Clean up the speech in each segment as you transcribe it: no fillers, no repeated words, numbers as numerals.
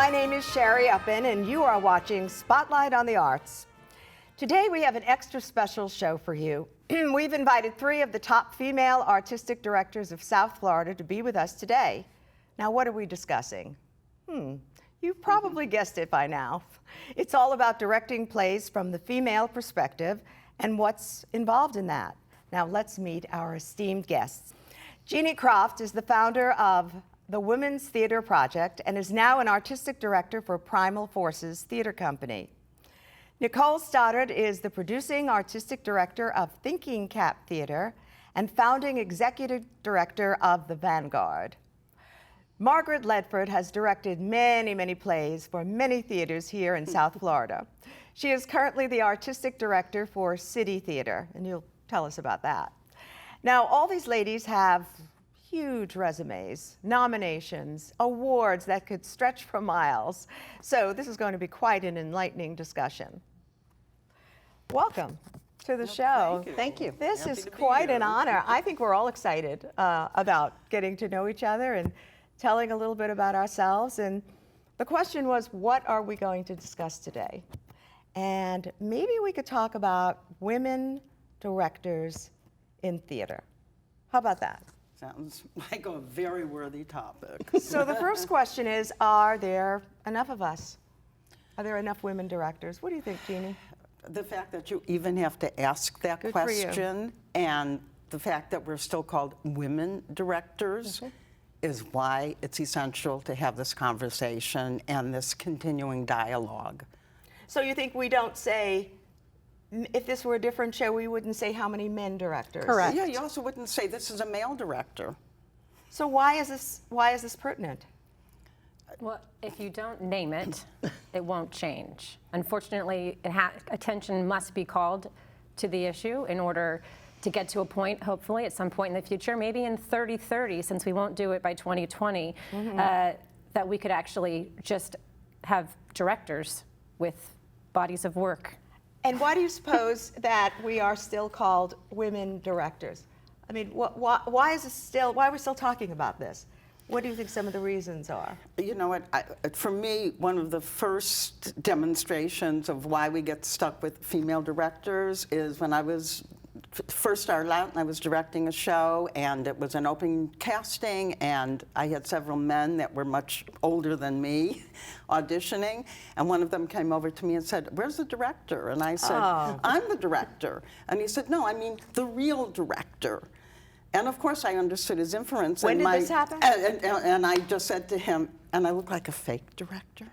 My name is Sherry Uppin, and you are watching Spotlight on the Arts. Today we have an extra special show for you. We've invited 3 of the top female artistic directors of South Florida to be with us today. Now, what are we discussing? You've probably guessed it by now. It's all about directing plays from the female perspective and what's involved in that. Now, let's meet our esteemed guests. Jeannie Croft is the founder of the Women's Theater Project and is now an artistic director for Primal Forces Theater Company. Nicole Stoddard is the producing artistic director of Thinking Cap Theater and founding executive director of The Vanguard. Margaret Ledford has directed many plays for many theaters here in South Florida. She is currently the artistic director for City Theater, and you'll tell us about that. Now, all these ladies have huge resumes, nominations, awards that could stretch for miles. So this is going to be quite an enlightening discussion. Welcome to the show. Thank you. This is quite an honor. I think we're all excited about getting to know each other and telling a little bit about ourselves. And the question was, what are we going to discuss today? And maybe we could talk about women directors in theater. How about that? Sounds like a very worthy topic. So the first question is, are there enough of us? Are there enough women directors? What do you think, Jeannie? The fact that you even have to ask that Good for you. question and the fact that we're still called women directors is why it's essential to have this conversation and this continuing dialogue. So you think we don't say, if this were a different show, we wouldn't say how many men directors? Correct. Yeah, you also wouldn't say this is a male director. So why is this pertinent? Well, if you don't name it, it won't change. Unfortunately, attention must be called to the issue in order to get to a point, hopefully, at some point in the future, maybe in 30-30, since we won't do it by 2020, that we could actually just have directors with bodies of work. And why do you suppose that we are still called women directors? I mean, why are we still talking about this? What do you think some of the reasons are? You know what, for me, one of the first demonstrations of why we get stuck with female directors is when I was first started out and I was directing a show, and it was an open casting, and I had several men that were much older than me auditioning, and one of them came over to me and said, "Where's the director?" And I said, "I'm the director." And he said, "No, I mean the real director." And of course I understood his inference. When did this happen? And I just said to him, "And I look like a fake director?"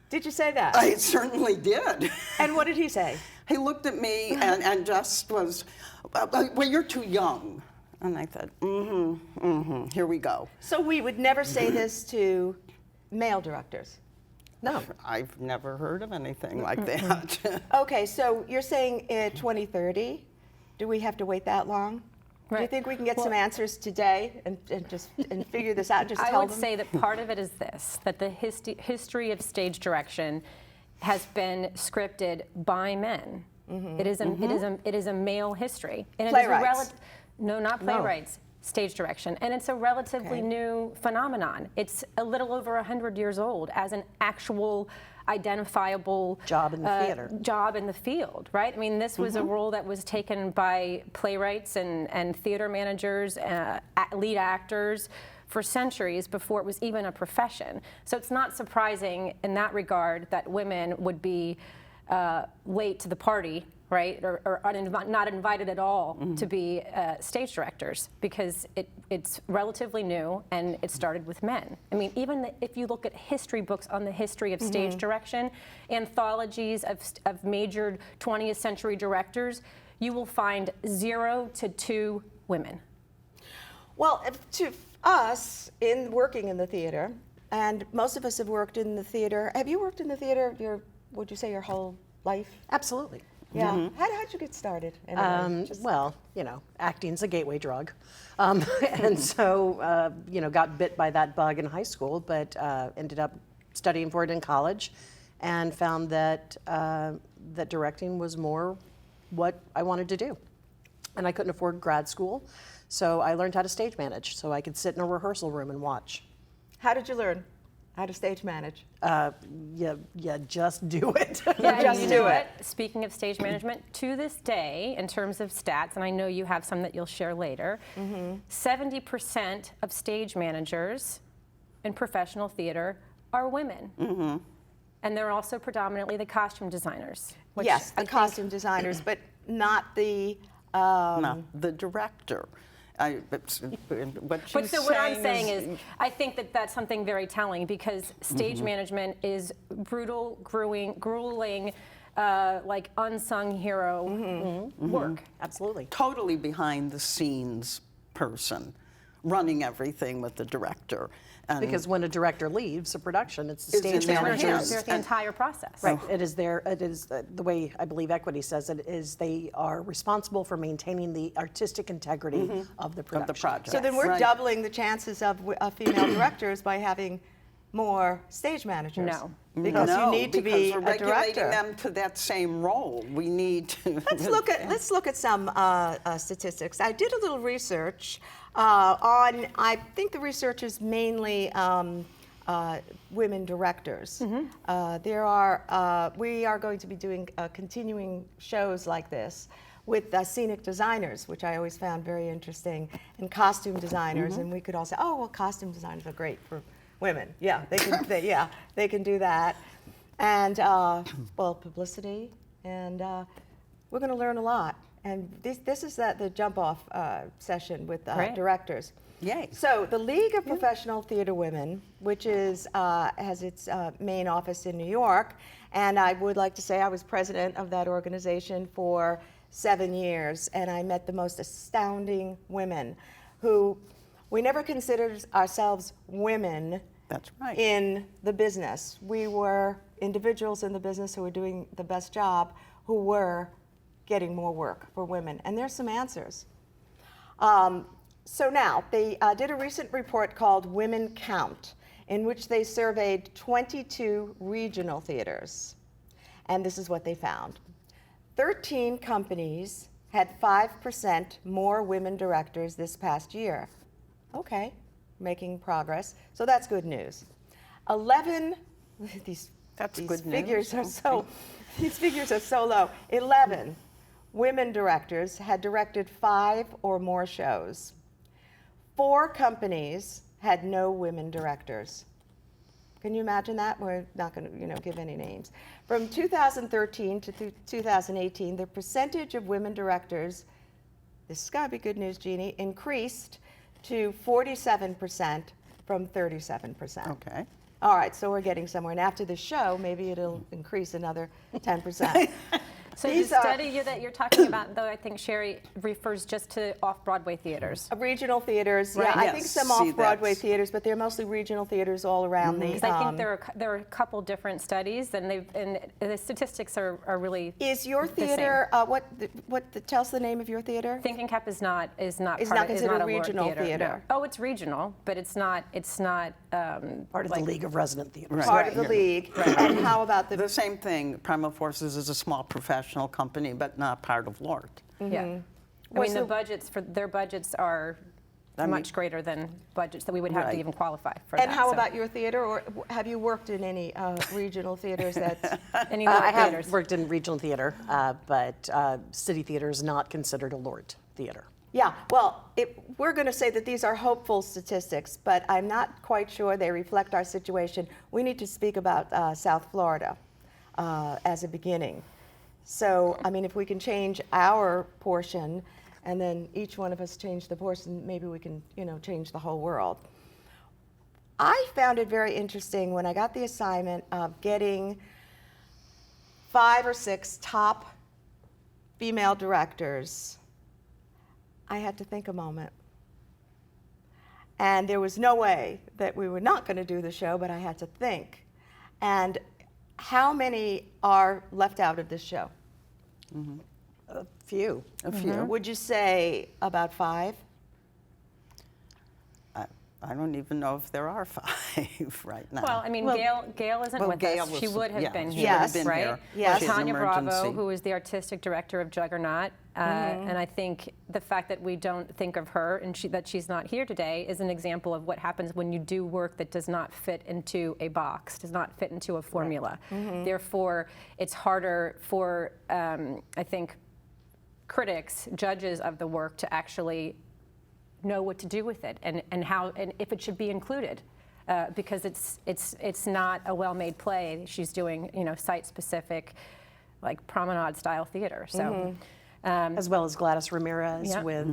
Did you say that? I certainly did. And what did he say? He looked at me and just was, "Well, you're too young." And I said, here we go. So we would never say this to male directors? No. I've never heard of anything like that. Okay, so you're saying 2030? Do we have to wait that long? Right. Do you think we can get some answers today and figure this out? Just tell I would them? say that part of it is this, that the history of stage direction has been scripted by men. It is a male history. And Playwrights? No, not playwrights. Stage direction. And it's a relatively new phenomenon. It's a little over 100 years old as an actual identifiable job in the theater. Job in the field, right? I mean, this was a role that was taken by playwrights and theater managers, lead actors for centuries before it was even a profession. So it's not surprising in that regard that women would be late to the party, right, or not invited at all to be stage directors, because it's relatively new and it started with men. I mean, even if you look at history books on the history of stage direction, anthologies of major 20th century directors, you will find 0 to 2 women. Well, to us, in working in the theater, and most of us have worked in the theater. Have you worked in the theater would you say your whole life? Absolutely. Yeah. How'd you get started? Anyway? Well, you know, acting's a gateway drug. And so, you know, got bit by that bug in high school, but ended up studying for it in college and found that, that directing was more what I wanted to do. And I couldn't afford grad school, so I learned how to stage manage so I could sit in a rehearsal room and watch. How did you learn? How to stage manage. Yeah, just do it. Yeah, Just and do you know it. what? Speaking of stage management, to this day, in terms of stats, and I know you have some that you'll share later, 70% of stage managers in professional theater are women. And they're also predominantly the costume designers. Which Yes, I the think- costume designers, but not the. No, the director. What she's But so what I'm saying is is, I think that that's something very telling because stage management is brutal, grueling, like unsung hero work. Absolutely. totally behind the scenes person, running everything with the director. And Because when a director leaves a production, it's the It's in stage their manager. hands. There's the entire process. Right. It is the way I believe Equity says it is they are responsible for maintaining the artistic integrity of the production. project. So then we're Right. doubling the chances of female directors by having more stage managers. No. Because no, you need to because be we're a regulating director. them to that same role. We need to. Let's look at some statistics. I did a little research on. I think the research is mainly women directors. We are going to be doing continuing shows like this with scenic designers, which I always found very interesting, and costume designers. And we could all say, oh, well, costume designers are great for women. Yeah, they can. They can do that. And well, publicity, and we're going to learn a lot. And this is the jump-off session with Great. directors. Yay. So the League of Professional Theater Women, which has its main office in New York, and I would like to say I was president of that organization for 7 years, and I met the most astounding women who we never considered ourselves women. That's right. In the business. We were individuals in the business who were doing the best job, who were getting more work for women. And there's some answers. So now, they did a recent report called Women Count, in which they surveyed 22 regional theaters. And this is what they found. 13 companies had 5% more women directors this past year. Okay. Making progress, so that's good news. 11, these good figures news. these figures are so low. 11 women directors had directed 5 or more shows. 4 companies had no women directors. Can you imagine that? We're not going to, give any names. From 2013 to 2018, the percentage of women directors, this has got to be good news, Jeannie, increased to 47% from 37%. Okay. All right, so we're getting somewhere. And after the show, maybe it'll increase another 10%. So These the are- study that you're talking about, though, I think Sherry refers just to off-Broadway theaters. Regional theaters, Right. yeah, I Yes, think some see, off-Broadway that's- theaters, but they're mostly regional theaters all around the. Because I think there are a couple different studies, and the statistics are really. Is your the same. theater tell us the name of your theater? Thinking Cap is not It's part not of- is considered a Lord regional theater. theater. No. Oh, it's regional, but it's not. Part of the League of Resident Theaters. Right. Part of the league. And how about The same thing. Primal Forces is a small professional company, but not part of LORT. Yeah. I What's mean, the the- budgets for their budgets are much greater than budgets that we would have Right. to even qualify for. And that, how so. about your theater, or have you worked in any regional theaters that? Any I Lord have theaters? worked in regional theater, but City Theater is not considered a LORT theater. Yeah, well, we're going to say that these are hopeful statistics, but I'm not quite sure they reflect our situation. We need to speak about South Florida as a beginning. So, I mean, if we can change our portion, and then each one of us change the portion, maybe we can, change the whole world. I found it very interesting when I got the assignment of getting 5 or 6 top female directors. I had to think a moment. And there was no way that we were not going to do the show, but I had to think. And how many are left out of this show? A few. A few. Would you say about 5? I don't even know if there are 5 right now. Well, I mean, Gail isn't Well, with Gail us. She was- would have yeah, been she here, would have been right? here. Yes. She has Tanya Bravo, emergency. who is the artistic director of Juggernaut, and I think the fact that we don't think of her and that she's not here today is an example of what happens when you do work that does not fit into a box, does not fit into a formula. Therefore, it's harder for, I think, critics, judges of the work to actually know what to do with it and how and if it should be included, because it's not a well-made play. She's doing site-specific, like promenade-style theater. So, As well as Gladys Ramirez Yeah. with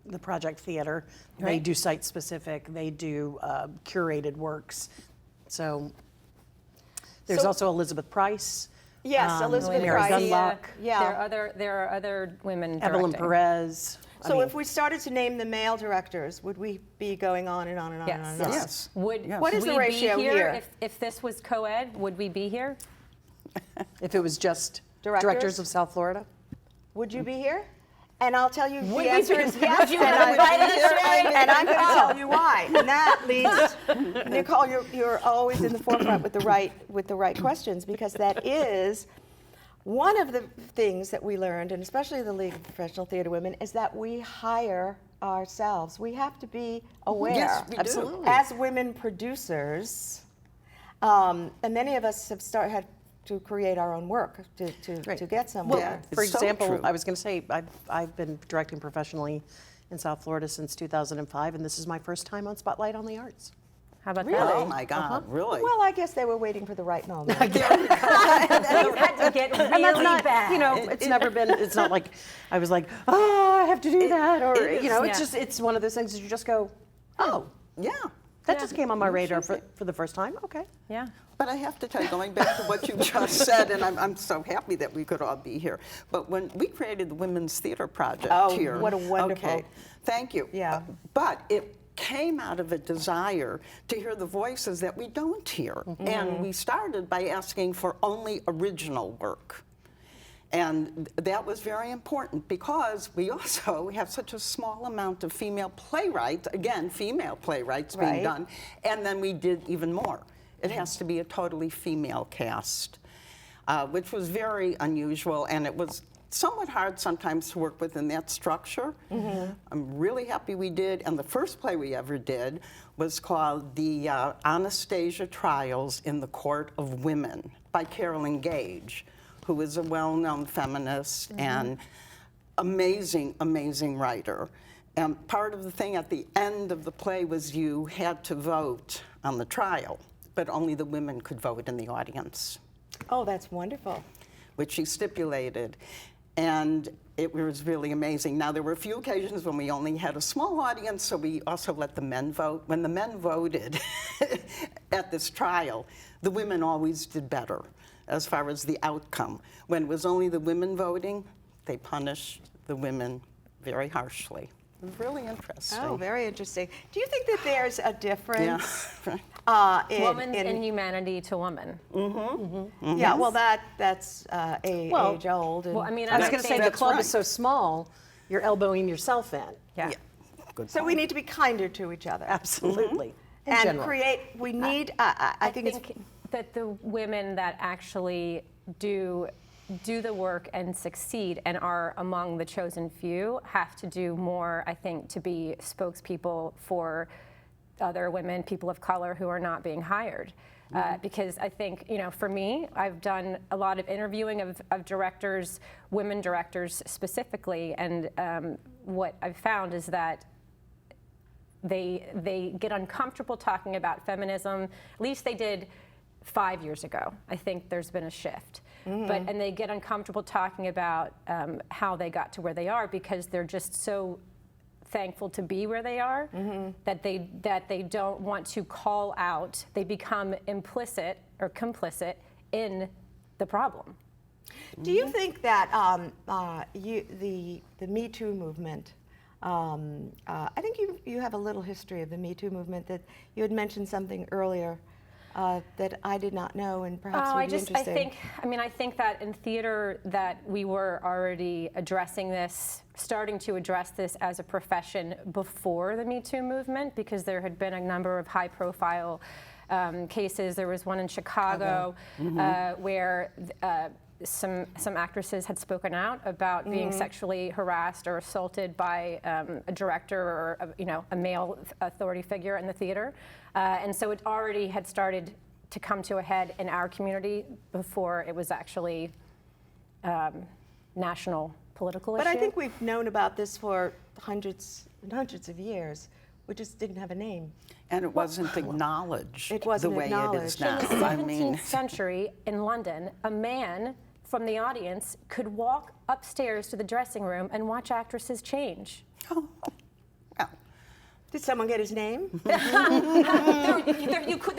the Project Theater. They Right. do site-specific, they do curated works. So there's So- also Elizabeth Price. Yes, Elizabeth Mary Price. Gunlock. Yeah. There are other women Evelyn directing. Perez. I So mean, if we started to name the male directors, would we be going on and on and on and on? Yes. And on? Yes. Would Yes. What is the we ratio be here? if this was co-ed? Would we be here? if it was just Directors? directors of South Florida. Would you be here? And I'll tell you, Would the we answer be- is would yes, you and have invited us? and I'm going to tell you why. And that leads, Nicole, you're always in the forefront with the right questions, because that is one of the things that we learned, and especially the League of Professional Theater Women, is that we hire ourselves. We have to be aware. Yes, we do. Absolutely. As women producers, and many of us have had to create our own work to get somewhere. Yeah. For It's so example, true. I was going to say, I've been directing professionally in South Florida since 2005, and this is my first time on Spotlight on the Arts. How about Really? Oh that? my God, really? Well, I guess they were waiting for the right moment. Things had to get really And that's not, bad. it's never been, it's not like I was like, oh, I have to do that, or, it is, it's yeah. just, it's one of those things that you just go, oh, Yeah. that just came on my radar for the first time, okay. Yeah. But I have to tell you, going back to what you just said, and I'm so happy that we could all be here. But when we created the Women's Theater Project Oh, here. what a wonderful- Okay, thank you. Yeah. But it came out of a desire to hear the voices that we don't hear. And we started by asking for only original work. And that was very important because we also have such a small amount of female playwrights, again, female playwrights being Right. done, and then we did even more. It has to be a totally female cast, which was very unusual, and it was somewhat hard sometimes to work within that structure. I'm really happy we did, and the first play we ever did was called the Anastasia Trials in the Court of Women by Carolyn Gage, who is a well-known feminist and amazing, amazing writer. And part of the thing at the end of the play was you had to vote on the trial, but only the women could vote in the audience, Oh, that's wonderful. which she stipulated. And it was really amazing. Now, there were a few occasions when we only had a small audience, so we also let the men vote. When the men voted at this trial, the women always did better as far as the outcome. When it was only the women voting, they punished the women very harshly. It was really interesting. Oh, very interesting. Do you think that there's a difference Yeah. Woman's inhumanity to woman. Yeah, well, that's Well, age old. And Well, I mean, I was I going to say, think- the That's club right. is so small, you're elbowing yourself in. Yeah. Good so we point. need to be kinder to each other. Absolutely. In And general. we need, I think it's, that the women that actually do the work and succeed and are among the chosen few have to do more, I think, to be spokespeople for other women, people of color who are not being hired. Because I think, for me, I've done a lot of interviewing of directors, women directors specifically, and what I've found is that they get uncomfortable talking about feminism. At least they did 5 years ago. I think there's been a shift. And they get uncomfortable talking about how they got to where they are because they're just so thankful to be where they are that they don't want to call out. They become implicit or complicit in the problem. do you think that the Me Too movement, I think you have a little history of the Me Too movement, that you had mentioned something earlier that I did not know and perhaps Oh, would be interesting? I think that in theater that we were already addressing this, starting to address this as a profession before the Me Too movement, because there had been a number of high-profile cases. There was one in Chicago where some actresses had spoken out about being sexually harassed or assaulted by a director or a male authority figure in the theater, and so it already had started to come to a head in our community before it was actually national political issue. But I think we've known about this for hundreds and hundreds of years. We just didn't have a name. And it wasn't acknowledged It wasn't the way it is acknowledged. now. In the 17th century in London, a man from the audience could walk upstairs to the dressing room and watch actresses change. Oh, well, Did someone get his name? There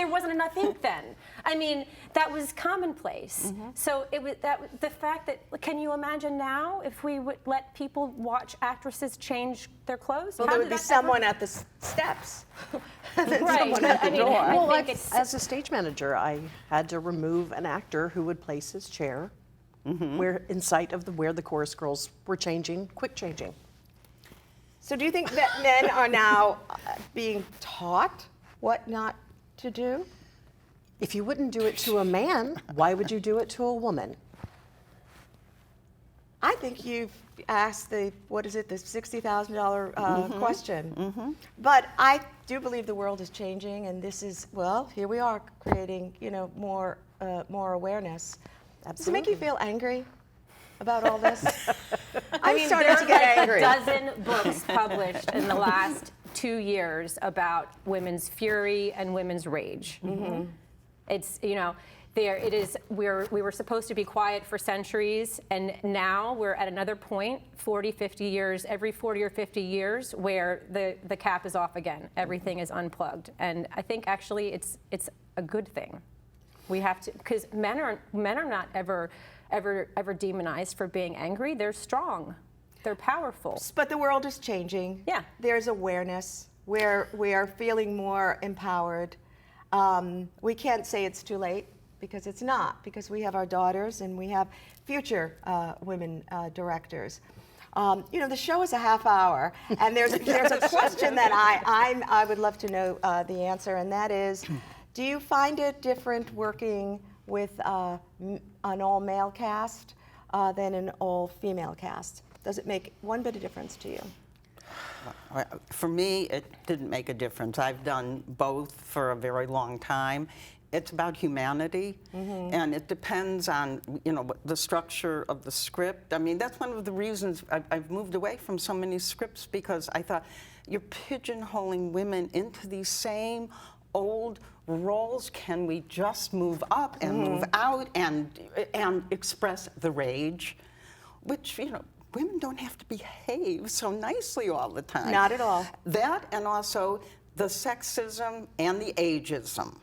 wasn't enough ink then. I mean, that was commonplace. So it was the fact that, can you imagine now if we would let people watch actresses change their clothes? Well, How there did would be that ever- someone at the steps. And then Right. someone at the I mean, door. I Well, think it's as a stage manager, I had to remove an actor who would place his chair where in sight of where the chorus girls were changing, quick changing. So do you think that men are now being taught what not to do? If you wouldn't do it to a man, why would you do it to a woman? I think you've asked the $60,000 question. But I do believe the world is changing, and this is, well, here we are creating, more awareness. Does it make you feel angry about all this? I'm starting to get angry. There are like a dozen books published in the last 2 years about women's fury and women's rage. It's, there it is. We were supposed to be quiet for centuries, and now we're at another point, 40, 50 years, every 40 or 50 years, where the cap is off again. Everything is unplugged, and I think actually it's a good thing. We have to, because men are not ever demonized for being angry. They're strong. They're powerful. But the world is changing. Yeah. There's awareness. We are feeling more empowered. We can't say it's too late, because it's not, because we have our daughters and we have future women directors. The show is a half hour, and there's a question that I would love to know the answer, and that is, do you find it different working with an all-male cast than an all-female cast? Does it make one bit of difference to you? For me, it didn't make a difference. I've done both for a very long time. It's about humanity, and it depends on the structure of the script. I mean, that's one of the reasons I've moved away from so many scripts, because I thought you're pigeonholing women into these same old roles. Can we just move up and move out and express the rage, which women don't have to behave so nicely all the time. Not at all. That, and also the sexism and the ageism,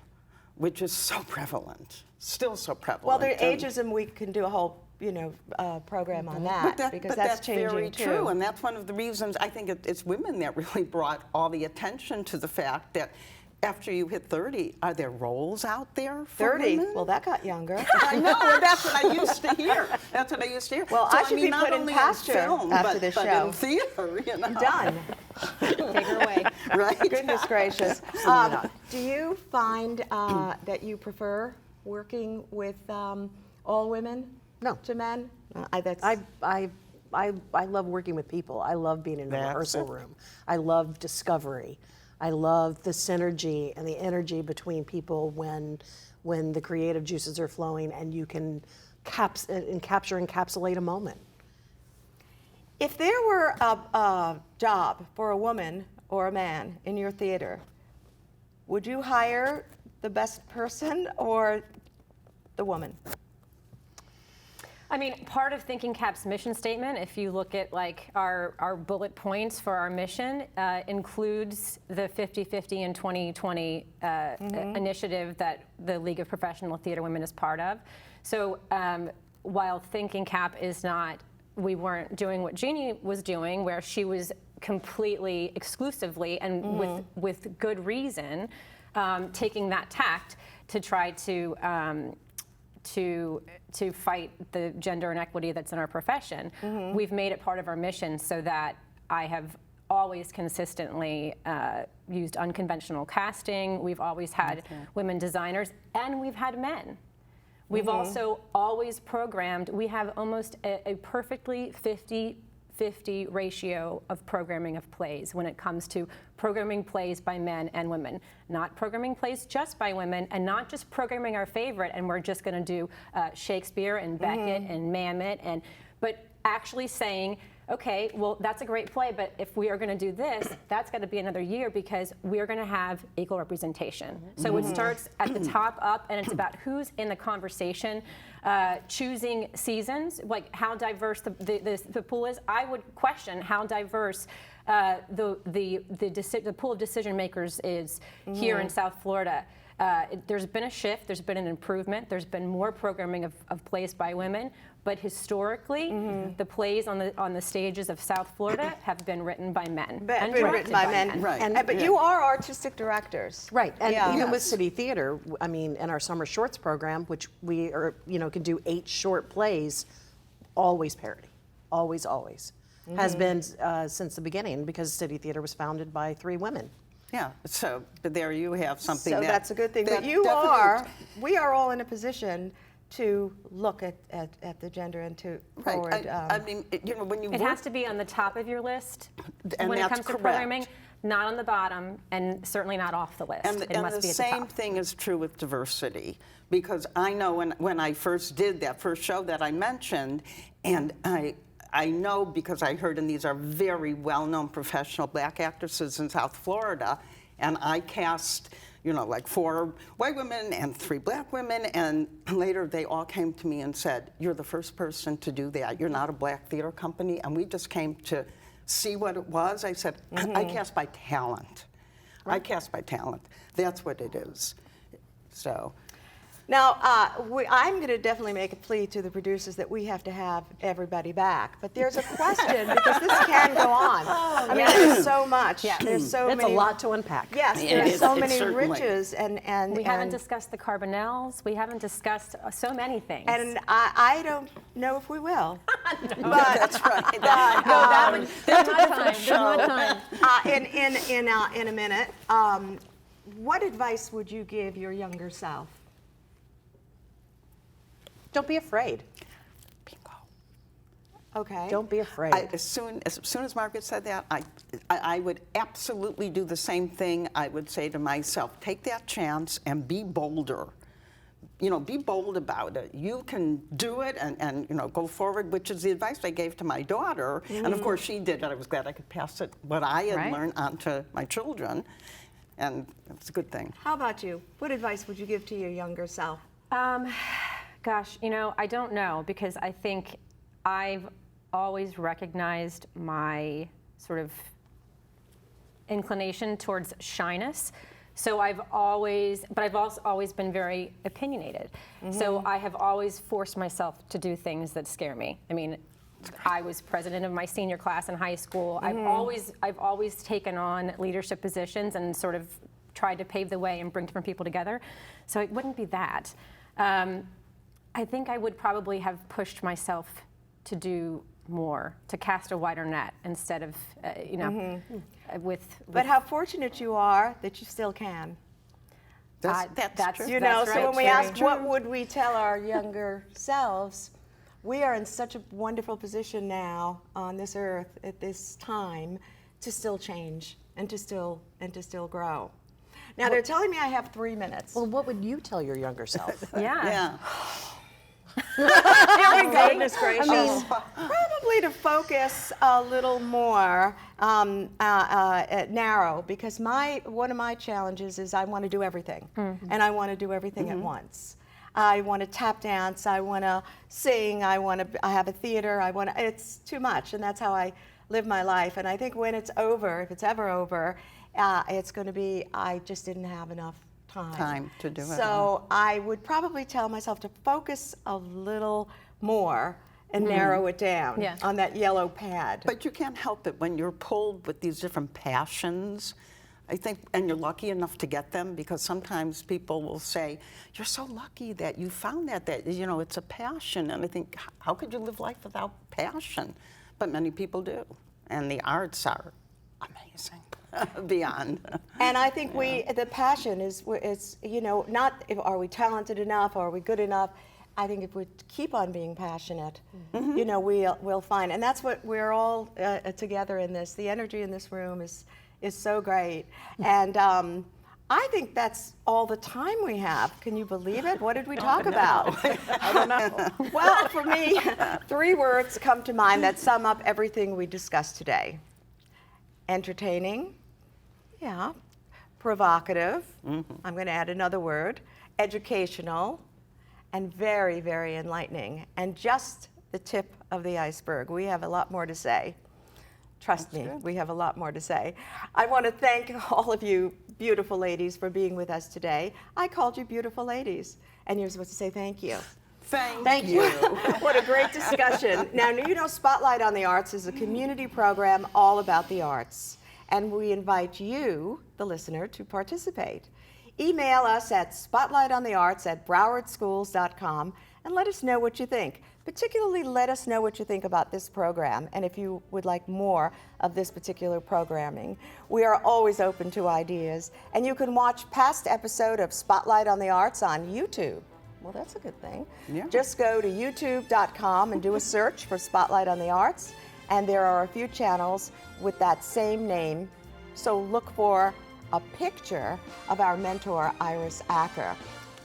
which is so prevalent, still so prevalent. Well, the ageism, we can do a whole program on that, because that's changing very too. true, and that's one of the reasons I think it's women that really brought all the attention to the fact that after you hit 30, are there roles out there for 30? women? Well, that got younger. I know, and that's what I used to hear. That's what I used to hear. Well, So, I should be not put in only pasture film, after but, this but show. in theater, Done. Take her away. Right? Goodness gracious. Do you find that you prefer working with all women? No. To men? I love working with people. I love being in a That's rehearsal it. room. I love discovery. I love the synergy and the energy between people when the creative juices are flowing and you can encapsulate a moment. If there were a job for a woman or a man in your theater, would you hire the best person or the woman? I mean, part of Thinking Cap's mission statement, if you look at like our bullet points for our mission, includes the 50-50 and 2020 initiative that the League of Professional Theater Women is part of. So while Thinking Cap is not, we weren't doing what Jeannie was doing, where she was completely, exclusively, and with good reason, taking that tact to try to fight the gender inequity that's in our profession. We've made it part of our mission so that I have always consistently used unconventional casting. We've always had women designers, and we've had men. We've also always programmed. We have almost a perfectly 50-50 ratio of programming of plays when it comes to programming plays by men and women. Not programming plays just by women, and not just programming our favorite, and we're just going to do Shakespeare and Beckett and Mamet, but actually saying, okay, well, that's a great play, but if we are going to do this, that's got to be another year because we are going to have equal representation. So it starts at the top up, and it's about who's in the conversation, choosing seasons, like how diverse the pool is. I would question how diverse the pool of decision makers is here in South Florida. There's been a shift, there's been an improvement, there's been more programming of plays by women, but historically, the plays on the stages of South Florida have been written by men. Been written by men. Right. But you are artistic directors. Right, and Yeah. even with Yes. City Theater, I mean, in our summer shorts program, which we are, can do 8 short plays, always parody, always, has been since the beginning because City Theater was founded by 3 women. Yeah, so but there you have something. So that, that's a good thing. But that you definitely- we are all in a position to look at the gender and to Right. forward. I mean, when you It work, has to be on the top of your list And when it that's comes to correct. programming, not on the bottom, and certainly not off the list. and It the must be at the same top. thing is true with diversity, because I know when I first did that first show that I mentioned, and I know because I heard, and these are very well-known professional black actresses in South Florida, and I cast, like 4 white women and 3 black women, and later they all came to me and said, "You're the first person to do that. You're not a black theater company," and we just came to see what it was. I said, I cast by talent. I cast by talent. That's what it is. So. Now, I'm going to definitely make a plea to the producers that we have to have everybody back. But there's a question because this can go on. I mean, there's so much. Yeah. There's so It's many. a lot to unpack. Yes, It there's is. so It many certainly- riches, and We haven't and, discussed the Carbonells. We haven't discussed so many things. and I don't know if we will. Yeah, that's right. There's not time. There's not time. In a minute, what advice would you give your younger self? Don't be afraid. Bingo. Okay. Don't be afraid. As soon as Margaret said that, I would absolutely do the same thing. I would say to myself, take that chance and be bolder. Be bold about it. You can do it and go forward, which is the advice I gave to my daughter. And of course she did it. I was glad I could pass what I had Right. learned on to my children. And it's a good thing. How about you? What advice would you give to your younger self? Gosh, I don't know because I think I've always recognized my sort of inclination towards shyness. So I've also always been very opinioused. So I have always forced myself to do things that scare me. I mean, I was president of my senior class in high school. I've always taken on leadership positions and sort of tried to pave the way and bring different people together. So it wouldn't be that. I think I would probably have pushed myself to do more, to cast a wider net instead of, with. But how fortunate you are that you still can. That's true. That's So right, when we very ask what would we tell our younger selves, we are in such a wonderful position now on this earth at this time to still change and to still grow. Now they're telling me I have 3 minutes. Well, what would you tell your younger self? Yeah. Goodness gracious. Probably to focus a little more narrow, because one of my challenges is I want to do everything, and I want to do everything at once. I want to tap dance. I want to sing. I have a theater. It's too much, and that's how I live my life. And I think when it's over, if it's ever over, it's going to be I just didn't have enough time to do it. So I would probably tell myself to focus a little more and narrow it down Yeah. on that yellow pad. But you can't help it when you're pulled with these different passions. I think, and you're lucky enough to get them, because sometimes people will say, you're so lucky that you found that, you know, it's a passion. And I think, how could you live life without passion? But many people do. And the arts are amazing, beyond. And I think the passion is, you know, not are we talented enough, are we good enough? I think if we keep on being passionate, you know, we'll find. And that's what we're all together in this. The energy in this room is so great. And I think that's all the time we have. Can you believe it? What did we talk about? I don't know. Well, for me, 3 words come to mind that sum up everything we discussed today. Entertaining, yeah. Provocative, I'm going to add another word. Educational, and very, very enlightening. And just the tip of the iceberg. We have a lot more to say. Trust me, we have a lot more to say. I want to thank all of you beautiful ladies for being with us today. I called you beautiful ladies, and you're supposed to say thank you. Thank you. What a great discussion. Now, you know, Spotlight on the Arts is a community program all about the arts, and we invite you, the listener, to participate. Email us at spotlightonthearts@browardschools.com and let us know what you think. Particularly, let us know what you think about this program, and if you would like more of this particular programming. We are always open to ideas, and you can watch past episode of Spotlight on the Arts on YouTube. Well, that's a good thing. Yeah. Just go to youtube.com and do a search for Spotlight on the Arts, and there are a few channels with that same name. So look for a picture of our mentor, Iris Acker.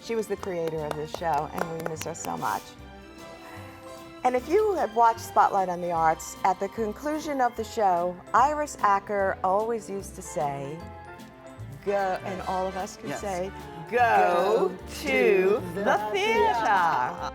She was the creator of this show, and we miss her so much. And if you have watched Spotlight on the Arts, at the conclusion of the show, Iris Acker always used to say, go, and all of us could say, go to the theater.